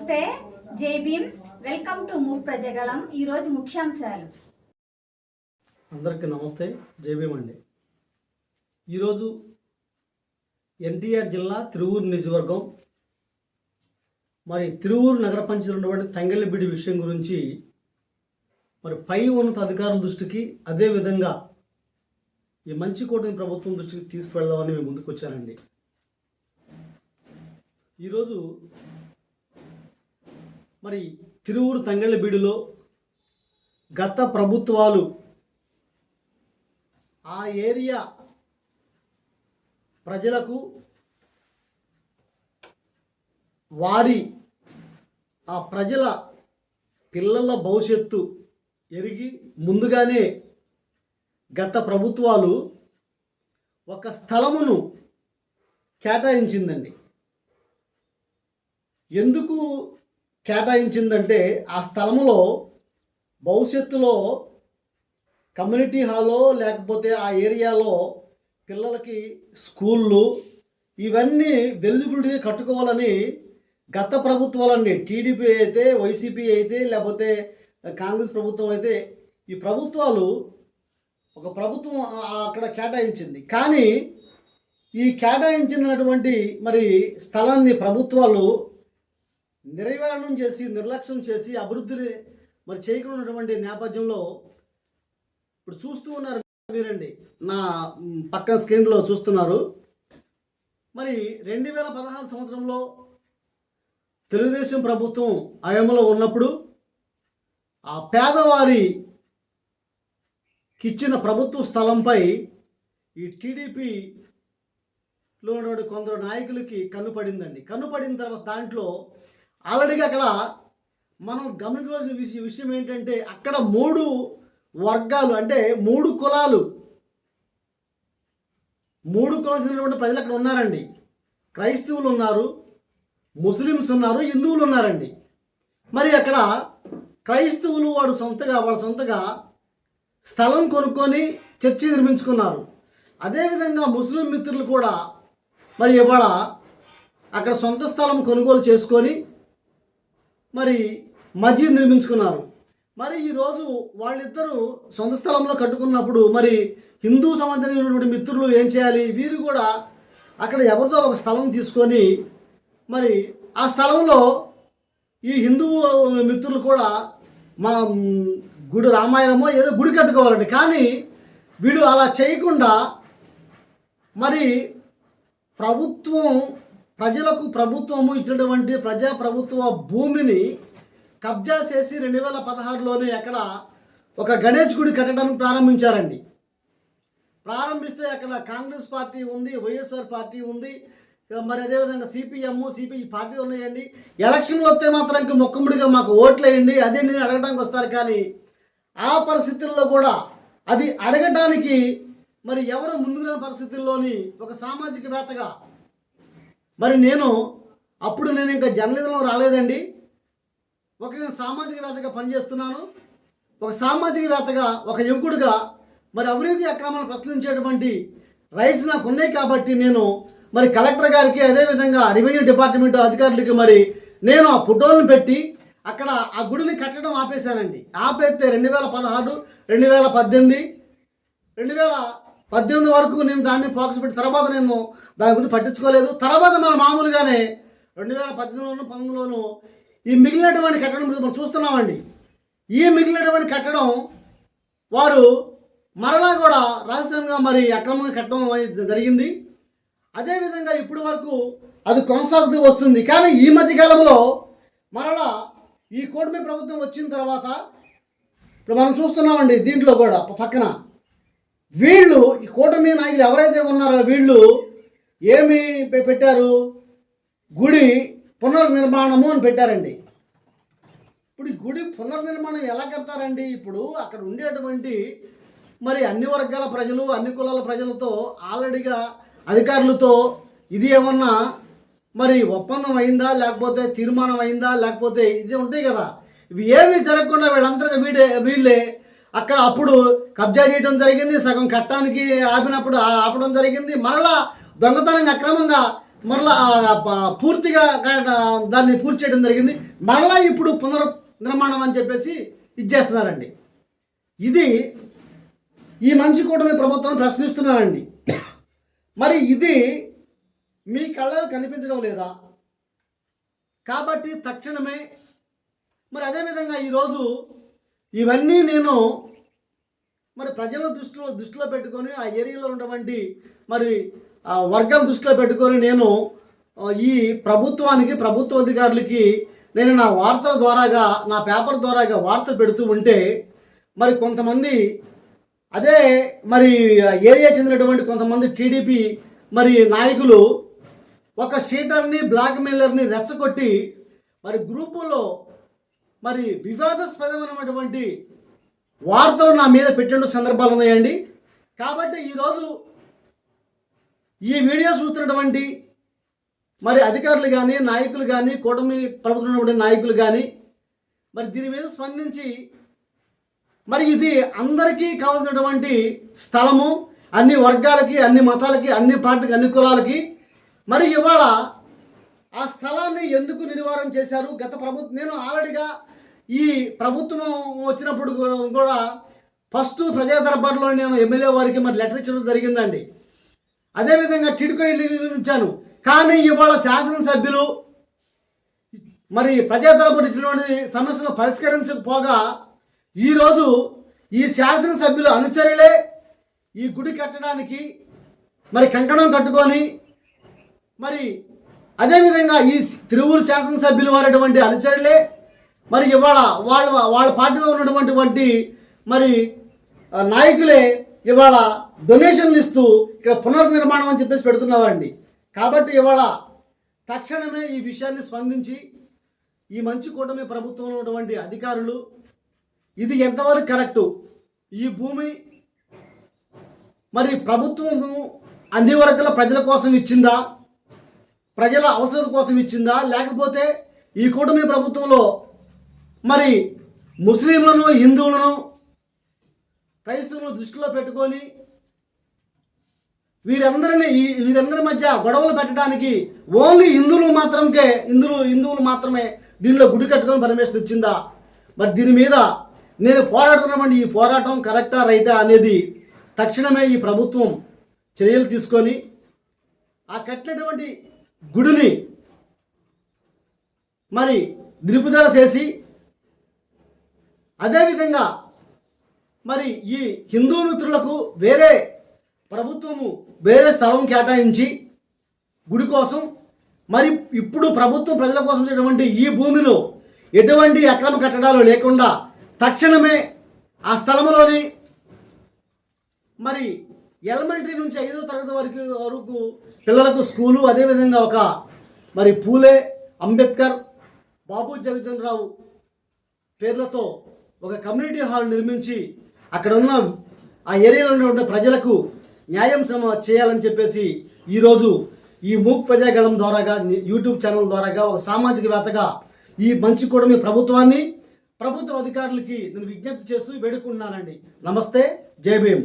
నమస్తే, జై Bhim. Welcome to ప్రజగళం. ఈరోజు ముఖ్యాంశాలు. అందరికీ నమస్తే, జై భీమ్ అండి. ఈరోజు ఎన్టీఆర్ జిల్లా తిరువూరు నియోజకవర్గం తిరువూరు నగర పంచాయతీలో ఉన్నటువంటి తంగళ్ళబిడి విషయం గురించి పై ఉన్నత అధికారుల దృష్టికి, అదేవిధంగా ఈ మంచి కూటమి ప్రభుత్వం దృష్టికి తీసుకువెళ్దామని మేము ముందుకు వచ్చానండి. ఈరోజు తిరువూరు తంగళ్ళబిడిలో గత ప్రభుత్వాలు ఆ ఏరియా ప్రజలకు ఆ ప్రజల పిల్లల భవిష్యత్తు ఎరిగి ముందుగానే గత ప్రభుత్వాలు ఒక స్థలమును కేటాయించిందండి. ఎందుకు కేటాయించిందంటే ఆ స్థలములో భవిష్యత్తులో కమ్యూనిటీ హాలో లేకపోతే ఆ ఏరియాలో పిల్లలకి స్కూళ్ళు ఇవన్నీ ఎలిజిబిలిటీ కట్టుకోవాలని గత ప్రభుత్వాలన్నీ, టీడీపీ అయితే, వైసీపీ అయితే, లేకపోతే కాంగ్రెస్ ప్రభుత్వం అయితే, ఈ ప్రభుత్వాలు ఒక ప్రభుత్వం అక్కడ కేటాయించింది. కానీ ఈ కేటాయించినటువంటి స్థలాన్ని ప్రభుత్వాలు నిర్వహణం చేసి, నిర్లక్ష్యం చేసి, అభివృద్ధిని చేయకున్నటువంటి నేపథ్యంలో ఇప్పుడు చూస్తూ ఉన్నారు మీరండి, నా పక్కన స్క్రీన్లో చూస్తున్నారు. 2016 సంవత్సరంలో తెలుగుదేశం ప్రభుత్వం హయాంలో ఉన్నప్పుడు ఆ పేదవారికి ఇచ్చిన ప్రభుత్వ స్థలంపై ఈ టీడీపీలో ఉన్నటువంటి కొందరు నాయకులకి కన్నుపడిందండి. కన్నుపడిన తర్వాత దాంట్లో ఆల్రెడీగా అక్కడ మనం గమనించవలసిన విషయం ఏంటంటే, అక్కడ 3 వర్గాలు, అంటే 3 కులాలు, 3 కులాలైనటువంటి ప్రజలు అక్కడ ఉన్నారండి. క్రైస్తవులు ఉన్నారు, ముస్లిమ్స్ ఉన్నారు, హిందువులు ఉన్నారండి. అక్కడ క్రైస్తవులు వాళ్ళ సొంతగా స్థలం కొనుక్కొని చర్చి నిర్మించుకున్నారు. అదేవిధంగా ముస్లిం మిత్రులు కూడా ఇవాళ అక్కడ సొంత స్థలం కొనుగోలు చేసుకొని మస్జిద్ నిర్మించుకున్నారు. ఈరోజు వాళ్ళిద్దరూ సొంత స్థలంలో కట్టుకున్నప్పుడు హిందూ సంబంధించినటువంటి మిత్రులు ఏం చేయాలి? వీరు కూడా అక్కడ ఎవరితో ఒక స్థలం తీసుకొని ఆ స్థలంలో ఈ హిందూ మిత్రులు కూడా మా గుడి రామాయణమో ఏదో గుడి కట్టుకోవాలండి. కానీ వీడు అలా చేయకుండా ప్రభుత్వము ఇచ్చినటువంటి ప్రజాప్రభుత్వ భూమిని కబ్జా చేసి 2016లోనే అక్కడ ఒక గణేష్ గుడి కట్టడానికి ప్రారంభించారండి. ప్రారంభిస్తే అక్కడ కాంగ్రెస్ పార్టీ ఉంది, వైఎస్ఆర్ పార్టీ ఉంది, అదేవిధంగా సిపిఐ పార్టీ ఉన్నాయండి. ఎలక్షన్లు వస్తే మాత్రం ఇంక మొక్కముడిగా మాకు ఓట్లు వేయండి, అదే నేను అడగడానికి వస్తారు. కానీ ఆ పరిస్థితుల్లో కూడా అది అడగటానికి ఎవరు ముందుగా పరిస్థితుల్లోని ఒక సామాజికవేత్తగా అప్పుడు నేను ఇంకా జర్నలిజంలో రాలేదండి. నేను సామాజికవేత్తగా పనిచేస్తున్నాను. ఒక సామాజికవేత్తగా, ఒక యువకుడిగా అవినీతి అక్రమాలను ప్రశ్నించేటువంటి రైట్స్ నాకు ఉన్నాయి. కాబట్టి నేను కలెక్టర్ గారికి, అదేవిధంగా రెవెన్యూ డిపార్ట్మెంట్ అధికారులకి నేను ఆ ఫోటోలను పెట్టి అక్కడ ఆ గుడిని కట్టడం ఆపేశానండి. ఆపేస్తే 2016, 2018, 2018 వరకు నేను దాన్ని ఫోకస్ పెట్టి తర్వాత నేను దాని గురించి పట్టించుకోలేదు. తర్వాత మామూలుగానే 2018లోను 19లోను ఈ మిగిలినటువంటి కట్టడం మనం చూస్తున్నామండి. ఈ మిగిలినటువంటి కట్టడం వారు మరలా కూడా రహస్యంగా అక్రమంగా కట్టడం జరిగింది. అదేవిధంగా ఇప్పటి వరకు అది కొనసాగుతూ వస్తుంది. కానీ ఈ మధ్యకాలంలో మరలా ఈ కూటమి ప్రభుత్వం వచ్చిన తర్వాత ఇప్పుడు మనం చూస్తున్నామండి, దీంట్లో కూడా పక్కన వీళ్ళు ఈ కూటమి నాయకులు ఎవరైతే ఉన్నారో వీళ్ళు ఏమి పెట్టారు? గుడి పునర్నిర్మాణము అని పెట్టారండి. ఇప్పుడు ఈ గుడి పునర్నిర్మాణం ఎలా కడతారండి? ఇప్పుడు అక్కడ ఉండేటువంటి అన్ని వర్గాల ప్రజలు, అన్ని కులాల ప్రజలతో ఆల్రెడీగా అధికారులతో ఇది ఏమన్నా ఒప్పందం అయిందా, లేకపోతే తీర్మానం అయిందా, లేకపోతే ఇది ఉంటాయి కదా. ఇవి ఏమీ జరగకుండా వీళ్ళందరూ వీళ్ళే అక్కడ అప్పుడు కబ్జా చేయడం జరిగింది. సగం కట్టానికి ఆపినప్పుడు ఆపడం జరిగింది. మరలా దొంగతనంగా అక్రమంగా మరలా పూర్తిగా దాన్ని పూర్తి చేయడం జరిగింది. మరలా ఇప్పుడు పునర్నిర్మాణం అని చెప్పేసి ఇచ్చేస్తున్నారండి. ఇది ఈ మంచి కూటమి ప్రభుత్వం ప్రశ్నిస్తున్నారండి. మరి ఇది మీ కళ్ళకు కనిపించడం లేదా? కాబట్టి తక్షణమే మరి అదేవిధంగా ఈరోజు ఇవన్నీ నేను మరి ప్రజల దృష్టిలో పెట్టుకొని ఆ ఏరియాలో ఉన్నటువంటి మరి ఆ వర్గం దృష్టిలో పెట్టుకొని నేను ఈ ప్రభుత్వ అధికారులకి నేను నా వార్తల ద్వారాగా నా పేపర్ ద్వారాగా వార్త పెడుతూ ఉంటే మరి కొంతమంది అదే మరి ఏరియా చెందినటువంటి కొంతమంది టీడీపీ మరి నాయకులు ఒక షీటర్ని బ్లాక్మెయిలర్ని రెచ్చగొట్టి మరి గ్రూపులో మరి వివాదాస్పదమైనటువంటి వార్తలు నా మీద పెట్టిన సందర్భాలు ఉన్నాయండి. కాబట్టి ఈరోజు ఈ వీడియో చూస్తున్నటువంటి మరి అధికారులు కానీ నాయకులు కానీ కూటమి ప్రభుత్వం నాయకులు కానీ మరి దీని మీద స్పందించి మరి ఇది అందరికీ కావాల్సినటువంటి స్థలము, అన్ని వర్గాలకి, అన్ని మతాలకి, అన్ని పార్టీకి, అన్ని కులాలకి. మరి ఇవాళ ఆ స్థలాన్ని ఎందుకు నిర్వారణ చేశారు? గత ప్రభుత్వం నేను ఆల్రెడీగా ఈ ప్రభుత్వం వచ్చినప్పుడు కూడా ఫస్ట్ ప్రజా దర్బార్లో నేను ఎమ్మెల్యే వారికి మరి లెటర్ ఇచ్చడం జరిగిందండి. అదేవిధంగా టిడ్కో ఇచ్చాను. కానీ ఇవాళ శాసనసభ్యులు మరి ప్రజా దర్బార్ ఇచ్చినటువంటి సమస్యలు పరిష్కరించకపోగా ఈరోజు ఈ శాసనసభ్యుల అనుచరులే ఈ గుడి కట్టడానికి మరి కంకణం కట్టుకొని మరి అదేవిధంగా ఈ తిరువురు శాసనసభ్యులు వారేటువంటి అనుచరులే మరి ఇవాళ వాళ్ళ పార్టీలో ఉన్నటువంటి మరి నాయకులే ఇవాళ డొనేషన్లు ఇస్తూ ఇక్కడ పునర్నిర్మాణం అని చెప్పేసి పెడుతున్నారండి. కాబట్టి ఇవాళ తక్షణమే ఈ విషయాన్ని స్పందించి ఈ మంచి కూటమి ప్రభుత్వంలో ఉన్నటువంటి అధికారులు ఇది ఎంతవరకు కరెక్టు, ఈ భూమి మరి ప్రభుత్వము అన్ని వర్గాల ప్రజల కోసం ఇచ్చిందా, ప్రజల అవసరం కోసం ఇచ్చిందా, లేకపోతే ఈ కూటమి ప్రభుత్వంలో మరి ముస్లింలను, హిందువులను, క్రైస్తవులను దృష్టిలో పెట్టుకొని వీరందరి మధ్య గొడవలు పెట్టడానికి ఓన్లీ హిందువులు మాత్రమే దీనిలో గుడి కట్టుకొని పర్మిషన్ ఇచ్చిందా? మరి దీని మీద నేను పోరాడుతున్నటువంటి ఈ పోరాటం కరెక్టా రైటా అనేది తక్షణమే ఈ ప్రభుత్వం చర్యలు తీసుకొని ఆ కట్టినటువంటి గుడిని మరి నిలుపుదల చేసి అదేవిధంగా మరి ఈ హిందూ మిత్రులకు వేరే స్థలం కేటాయించి గుడి కోసం మరి ఇప్పుడు ప్రభుత్వం ప్రజల కోసం చేసినటువంటి ఈ భూమిలో ఎటువంటి అక్రమ కట్టడాలు లేకుండా తక్షణమే ఆ స్థలంలోని మరి ఎలిమెంటరీ నుంచి 5వ తరగతి వరకు పిల్లలకు స్కూలు, అదేవిధంగా ఒక మరి పూలే, అంబేద్కర్, బాబు జగజ్జనరావు పేర్లతో ఒక కమ్యూనిటీ హాల్ నిర్మించి అక్కడ ఉన్న ఆ ఏరియాలో ఉన్నటువంటి ప్రజలకు న్యాయం చేయాలని చెప్పేసి ఈరోజు ఈ మూక్ ప్రజాగళం ద్వారాగా యూట్యూబ్ ఛానల్ ద్వారాగా ఒక సామాజికవేత్తగా ఈ మంచి కూటమి ప్రభుత్వ అధికారులకి నేను విజ్ఞప్తి చేస్తూ వేడుకుంటున్నానండి. నమస్తే, జై భీమ్.